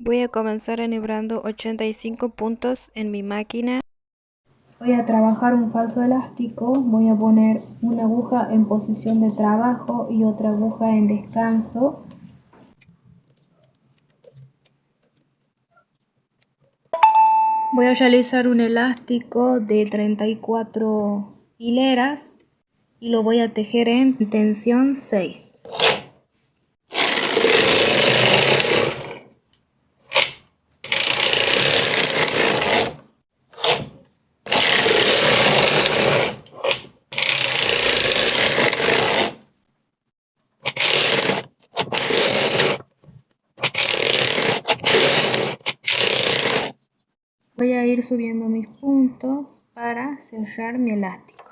Voy a comenzar enhebrando 85 puntos en mi máquina. Voy a trabajar un falso elástico, voy a poner una aguja en posición de trabajo y otra aguja en descanso. Voy a realizar un elástico de 34 hileras y lo voy a tejer en tensión 6. Voy a ir subiendo mis puntos para cerrar mi elástico.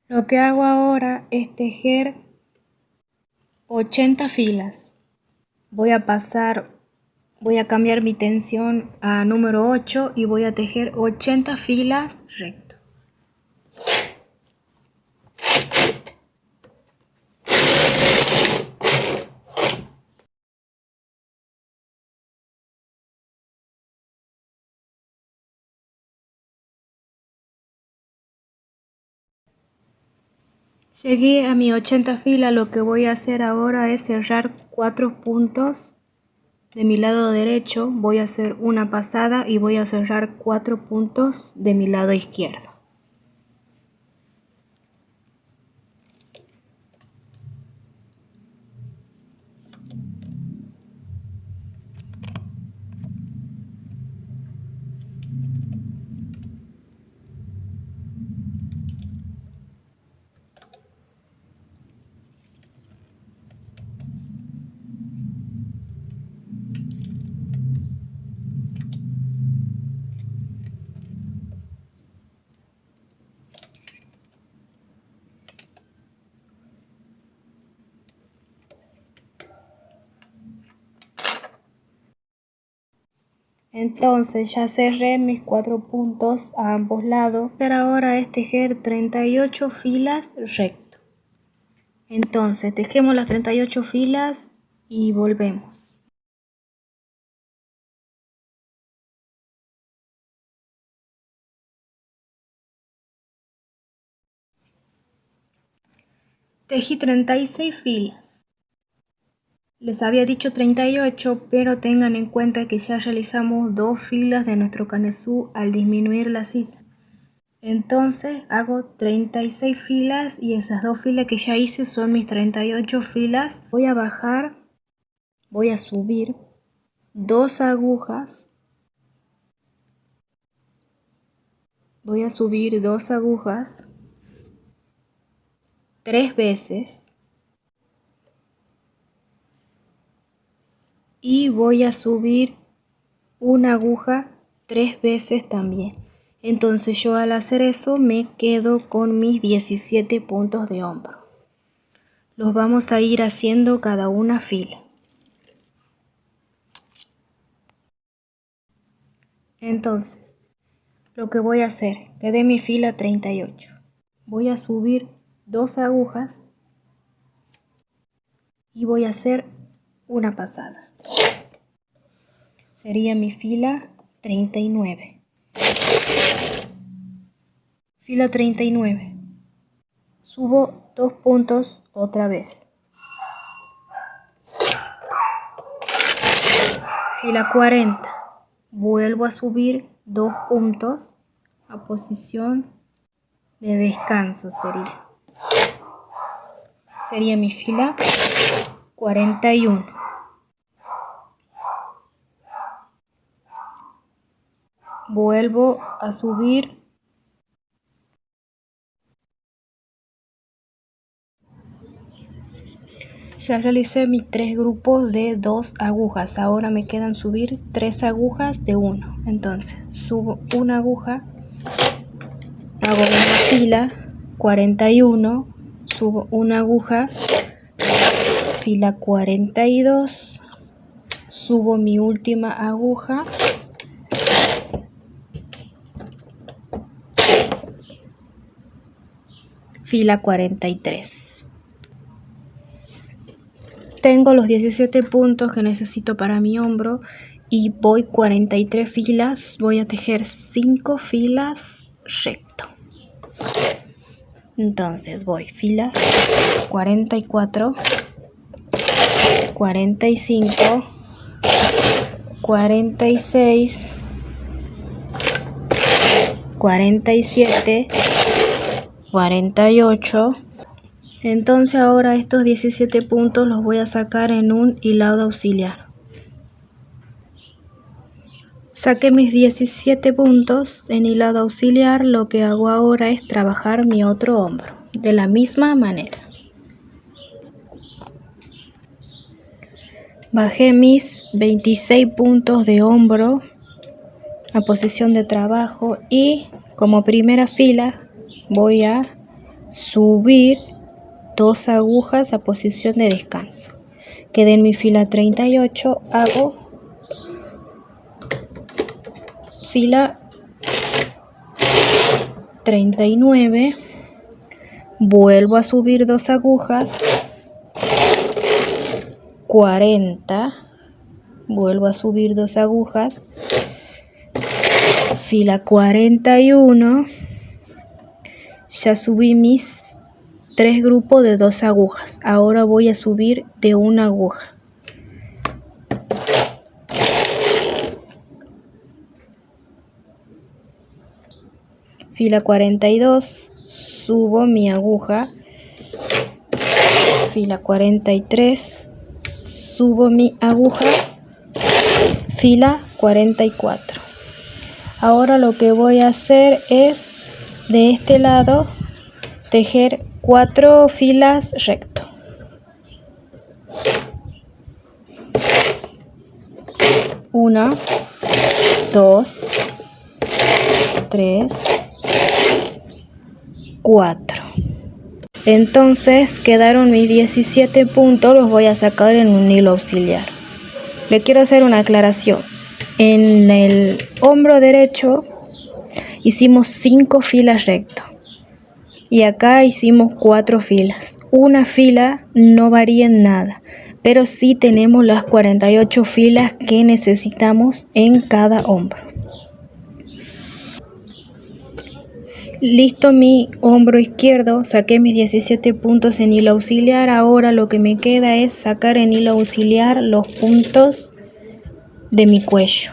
Lo que hago ahora es tejer 80 filas. Voy a cambiar mi tensión a número 8 y voy a tejer 80 filas recto. Llegué a mi 80 filas, lo que voy a hacer ahora es cerrar 4 puntos de mi lado derecho, voy a hacer una pasada y voy a cerrar 4 puntos de mi lado izquierdo. Entonces ya cerré mis 4 puntos a ambos lados. Ahora es tejer 38 filas recto. Entonces tejemos las 38 filas y volvemos. Tejí 36 filas. Les había dicho 38, pero tengan en cuenta que ya realizamos 2 filas de nuestro canesú al disminuir la sisa. Entonces hago 36 filas y esas 2 filas que ya hice son mis 38 filas. Voy a bajar, voy a subir 2 agujas. Voy a subir 2 agujas 3 veces. Y voy a subir una aguja 3 veces también. Entonces yo al hacer eso me quedo con mis 17 puntos de hombro. Los vamos a ir haciendo cada una fila. Entonces lo que voy a hacer, quedé mi fila 38. Voy a subir 2 agujas y voy a hacer una pasada. Sería mi fila 39. Fila 39. Subo 2 puntos otra vez. Fila 40. Vuelvo a subir 2 puntos a posición de descanso sería mi fila 41. Vuelvo a subir ya realicé mis 3 grupos de 2 agujas, ahora me quedan subir 3 agujas de 1. Entonces subo una aguja, hago una fila 41, subo una aguja fila 42, subo mi última aguja, fila 43. Tengo los 17 puntos que necesito para mi hombro y voy 43 filas, voy a tejer 5 filas recto. Entonces voy fila 44, 45, 46, 47, 48. Entonces ahora estos 17 puntos los voy a sacar en un hilado auxiliar. Saqué mis 17 puntos en hilado auxiliar. Lo que hago ahora es trabajar mi otro hombro de la misma manera. Bajé mis 26 puntos de hombro a posición de trabajo y como primera fila voy a subir 2 agujas a posición de descanso. Quedé en mi fila 38, hago fila 39, vuelvo a subir 2 agujas, 40, vuelvo a subir 2 agujas, fila 41, ya subí mis 3 grupos de 2 agujas, ahora voy a subir de una aguja. Fila 42, subo mi aguja, fila 43, subo mi aguja, fila 44. Ahora lo que voy a hacer es de este lado tejer 4 filas recto. 1, 2, 3, 4. Entonces quedaron mis 17 puntos, los voy a sacar en un hilo auxiliar. Le quiero hacer una aclaración. En el hombro derecho hicimos 5 filas recto y acá hicimos 4 filas. Una fila no varía en nada, pero sí tenemos las 48 filas que necesitamos en cada hombro. Listo mi hombro izquierdo, saqué mis 17 puntos en hilo auxiliar. Ahora lo que me queda es sacar en hilo auxiliar los puntos de mi cuello.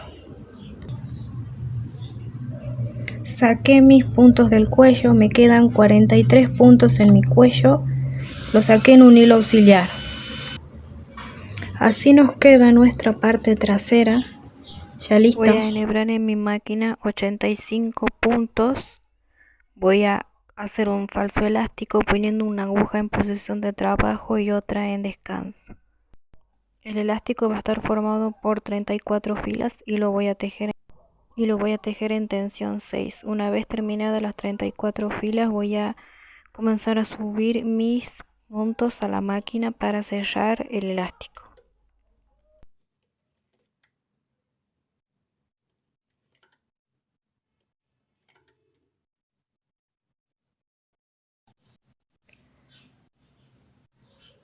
Saqué mis puntos del cuello, me quedan 43 puntos en mi cuello, los saqué en un hilo auxiliar. Así nos queda nuestra parte trasera, ya lista. Voy a enhebrar en mi máquina 85 puntos. Voy a hacer un falso elástico poniendo una aguja en posición de trabajo y otra en descanso. El elástico va a estar formado por 34 filas y lo voy a tejer en tensión 6. Una vez terminadas las 34 filas voy a comenzar a subir mis puntos a la máquina para cerrar el elástico.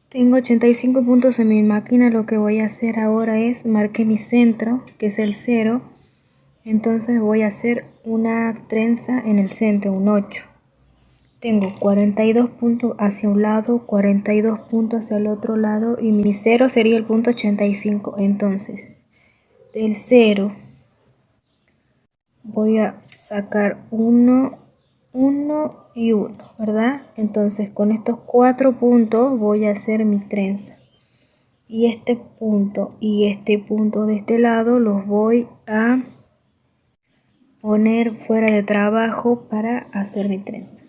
Tengo 85 puntos en mi máquina. Lo que voy a hacer ahora es marqué mi centro, que es el 0. Entonces voy a hacer una trenza en el centro, un 8. Tengo 42 puntos hacia un lado, 42 puntos hacia el otro lado y mi 0 sería el punto 85. Entonces, del 0 voy a sacar 1, 1 y 1, ¿verdad? Entonces con estos 4 puntos voy a hacer mi trenza. Y este punto de este lado los voy a poner fuera de trabajo para hacer mi trenza.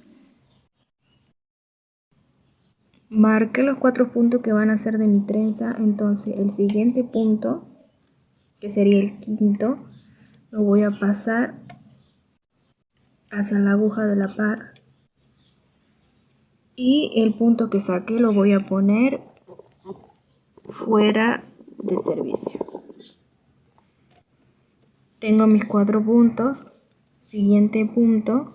Marqué los 4 puntos que van a ser de mi trenza. Entonces el siguiente punto, que sería el quinto, lo voy a pasar hacia la aguja de la par y el punto que saqué lo voy a poner fuera de servicio. Tengo mis 4 puntos. Siguiente punto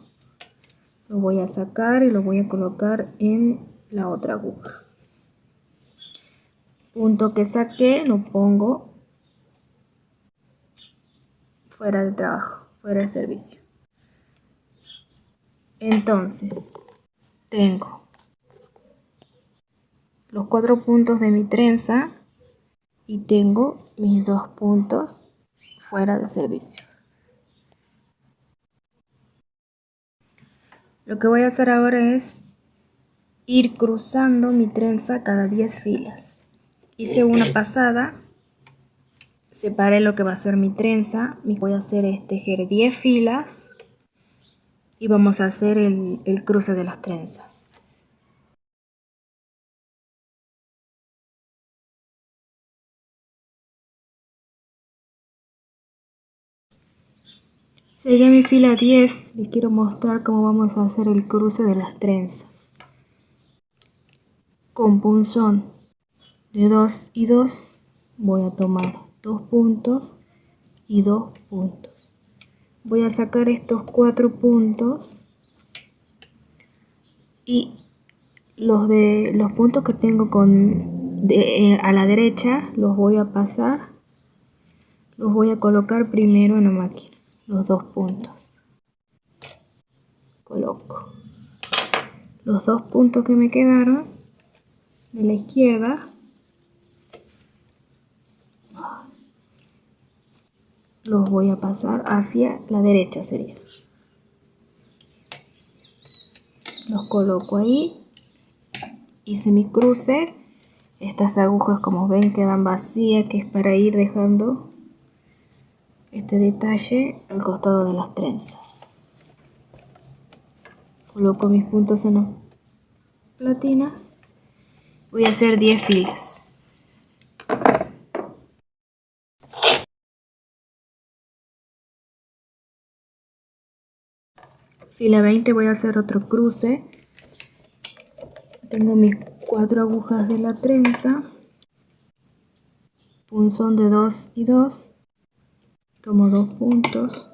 lo voy a sacar y lo voy a colocar en la otra aguja. Punto que saqué lo pongo fuera de trabajo, fuera de servicio. Entonces tengo los 4 puntos de mi trenza y tengo mis 2 puntos fuera de servicio. Lo que voy a hacer ahora es ir cruzando mi trenza cada 10 filas. Hice una pasada, separé lo que va a ser mi trenza, voy a hacer es tejer 10 filas y vamos a hacer el cruce de las trenzas. Llegué a mi fila 10 y quiero mostrar cómo vamos a hacer el cruce de las trenzas. Con punzón de 2 y 2 voy a tomar 2 puntos y 2 puntos. Voy a sacar estos 4 puntos y los puntos que tengo a la derecha los voy a pasar, los voy a colocar primero en la máquina, los 2 puntos. Coloco los 2 puntos que me quedaron de la izquierda, los voy a pasar hacia la derecha sería. Los coloco ahí, hice mi cruce. Estas agujas, como ven, quedan vacías, que es para ir dejando este detalle al costado de las trenzas. Coloco mis puntos en las platinas. Voy a hacer 10 filas. Fila 20 voy a hacer otro cruce. Tengo mis 4 agujas de la trenza. Punzón de 2 y 2. Tomo 2 puntos.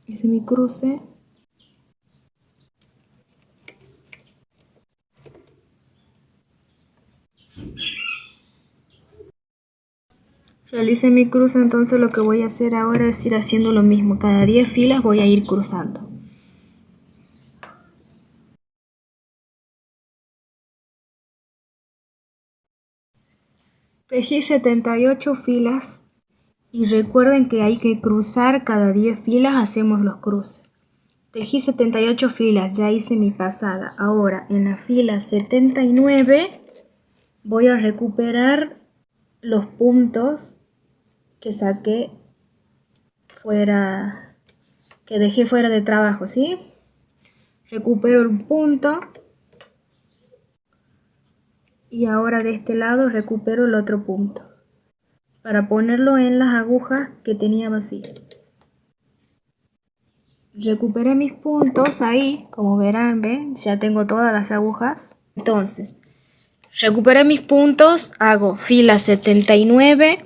Hice mi cruce. Realicé mi cruce, entonces lo que voy a hacer ahora es ir haciendo lo mismo. Cada 10 filas voy a ir cruzando. Tejí 78 filas y recuerden que hay que cruzar cada 10 filas, hacemos los cruces. Tejí 78 filas, ya hice mi pasada. Ahora en la fila 79 voy a recuperar los puntos que saqué fuera, que dejé fuera de trabajo, ¿sí? Recupero el punto y ahora de este lado recupero el otro punto para ponerlo en las agujas que tenía vacías. Recuperé mis puntos ahí, como verán, ¿ven? Ya tengo todas las agujas. Entonces, recuperé mis puntos, hago fila 79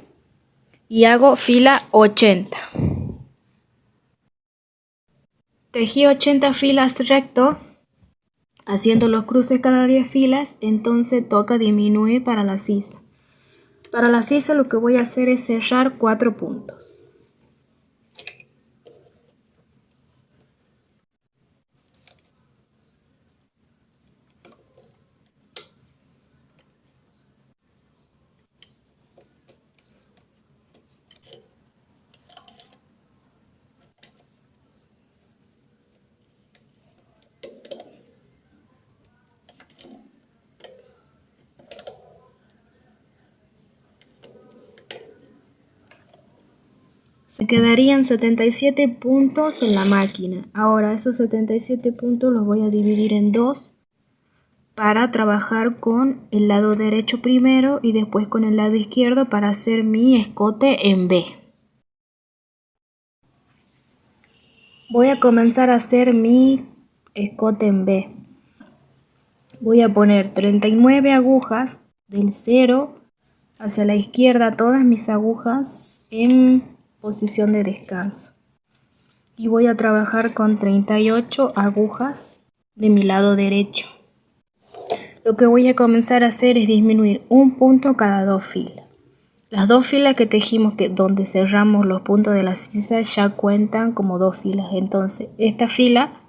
y hago fila 80. Tejí 80 filas recto, haciendo los cruces cada 10 filas, entonces toca disminuir para la sisa. Para la sisa lo que voy a hacer es cerrar 4 puntos. Me quedarían 77 puntos en la máquina. Ahora esos 77 puntos los voy a dividir en dos para trabajar con el lado derecho primero y después con el lado izquierdo para hacer mi escote en B. Voy a comenzar a hacer mi escote en B. Voy a poner 39 agujas del 0 hacia la izquierda, todas mis agujas en posición de descanso. Y voy a trabajar con 38 agujas de mi lado derecho. Lo que voy a comenzar a hacer es disminuir un punto cada dos filas. Las dos filas que tejimos, que donde cerramos los puntos de la sisa, ya cuentan como dos filas. Entonces esta fila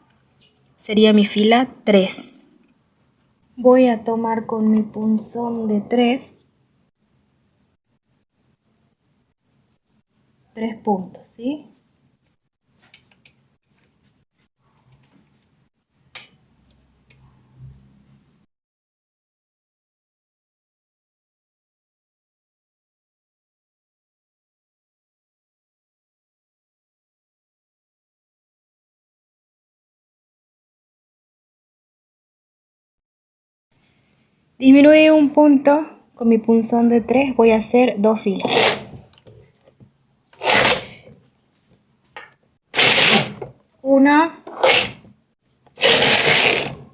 sería mi fila 3. Voy a tomar con mi punzón de 3 puntos, ¿sí? Disminuí un punto con mi punzón de 3, voy a hacer dos filas. Una,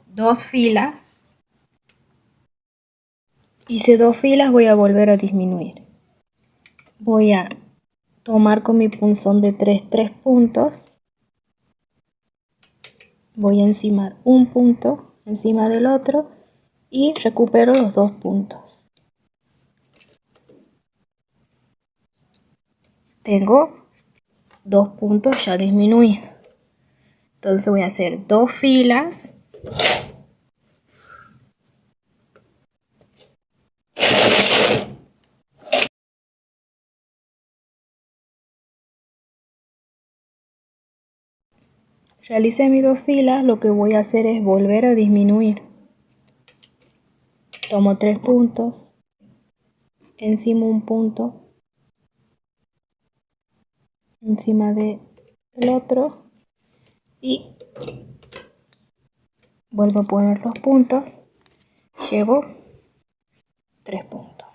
dos filas. Hice dos filas, voy a volver a disminuir. Voy a tomar con mi punzón de 3 puntos. Voy a encimar un punto encima del otro y recupero los 2 puntos. Tengo 2 puntos ya disminuidos. Entonces voy a hacer dos filas. Realicé mis dos filas, lo que voy a hacer es volver a disminuir. Tomo 3 puntos, encima un punto, encima del otro y vuelvo a poner los puntos, llevo 3 puntos.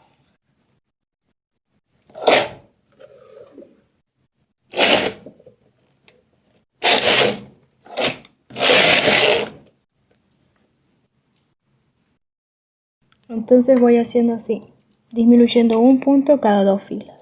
Entonces voy haciendo así, disminuyendo un punto cada dos filas.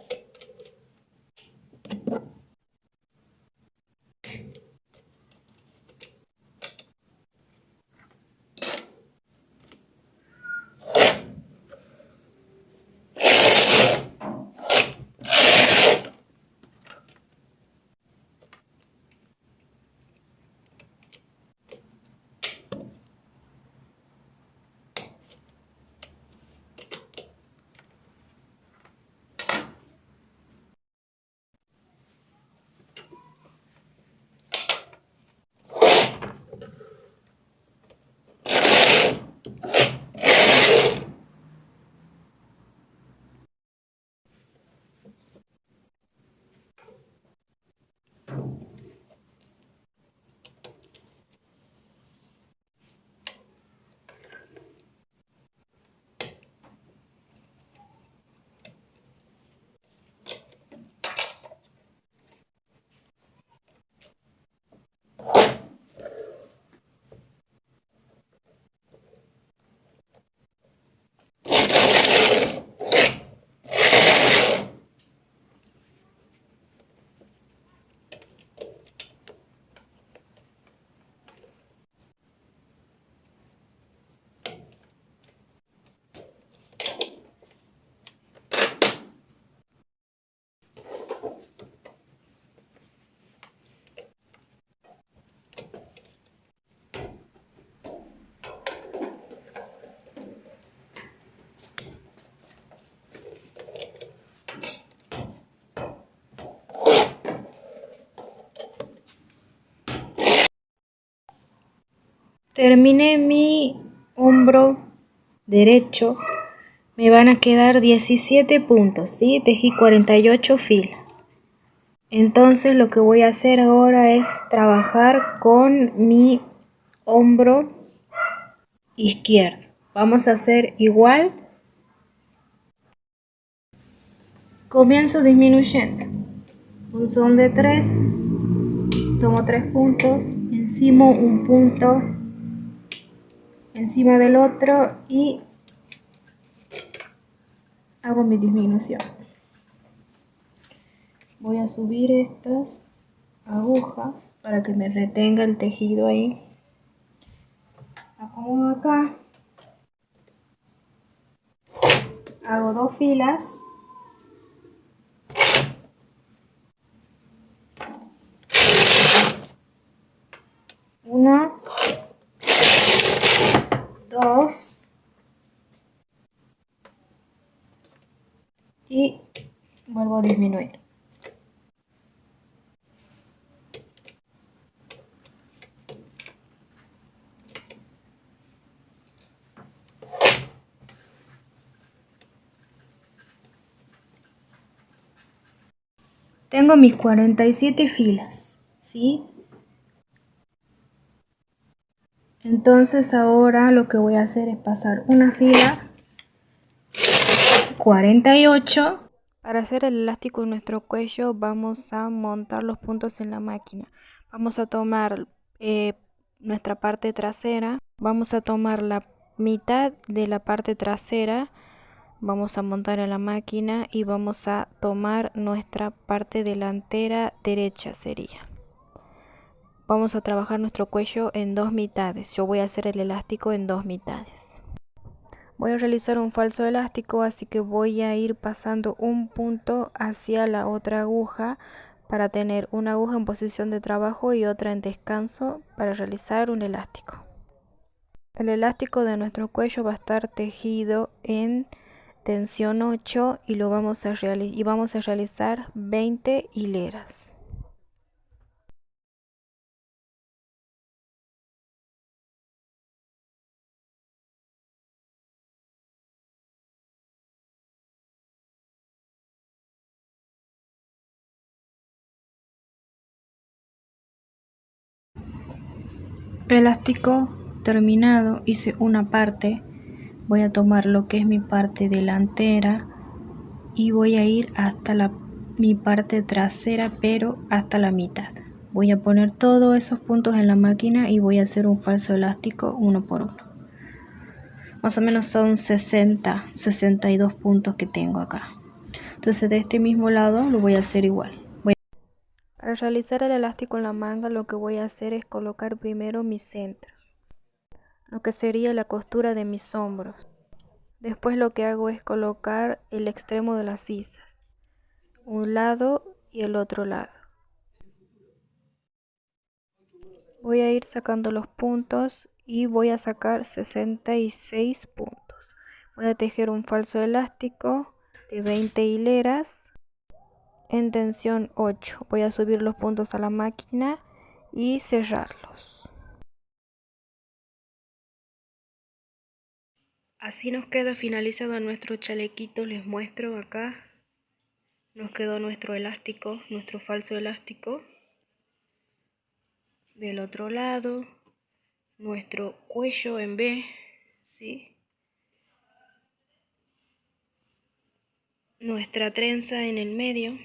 Terminé mi hombro derecho, me van a quedar 17 puntos, ¿sí? Tejí 48 filas. Entonces lo que voy a hacer ahora es trabajar con mi hombro izquierdo. Vamos a hacer igual. Comienzo disminuyendo. Punzón de 3. Tomo 3 puntos. Encima un punto. Encima del otro y hago mi disminución. Voy a subir estas agujas para que me retenga el tejido ahí. Acomodo acá. Hago 2 filas. Una, 2 y vuelvo a disminuir. Tengo mis 47 filas, ¿sí? Entonces ahora lo que voy a hacer es pasar una fila 48. Para hacer el elástico en nuestro cuello vamos a montar los puntos en la máquina. Vamos a tomar nuestra parte trasera, vamos a tomar la mitad de la parte trasera, vamos a montar en la máquina y vamos a tomar nuestra parte delantera derecha sería. Vamos a trabajar nuestro cuello en 2 mitades. Yo voy a hacer el elástico en 2 mitades. Voy a realizar un falso elástico, así que voy a ir pasando un punto hacia la otra aguja para tener una aguja en posición de trabajo y otra en descanso para realizar un elástico. El elástico de nuestro cuello va a estar tejido en tensión 8 y vamos a realizar 20 hileras. Elástico terminado, hice una parte. Voy a tomar lo que es mi parte delantera y voy a ir hasta mi parte trasera, pero hasta la mitad. Voy a poner todos esos puntos en la máquina y voy a hacer un falso elástico uno por uno. Más o menos son 62 puntos que tengo acá. Entonces de este mismo lado lo voy a hacer igual. Para realizar el elástico en la manga lo que voy a hacer es colocar primero mi centro, lo que sería la costura de mis hombros. Después lo que hago es colocar el extremo de las sisas, un lado y el otro lado. Voy a ir sacando los puntos y voy a sacar 66 puntos. Voy a tejer un falso elástico de 20 hileras en tensión 8. Voy a subir los puntos a la máquina y cerrarlos. Así nos queda finalizado nuestro chalequito. Les muestro acá. Nos quedó nuestro elástico, nuestro falso elástico. Del otro lado, nuestro cuello en V, ¿sí? Nuestra trenza en el medio.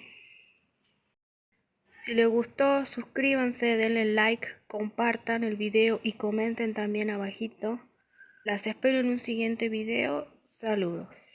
Si les gustó, suscríbanse, denle like, compartan el video y comenten también abajito. Las espero en un siguiente video. Saludos.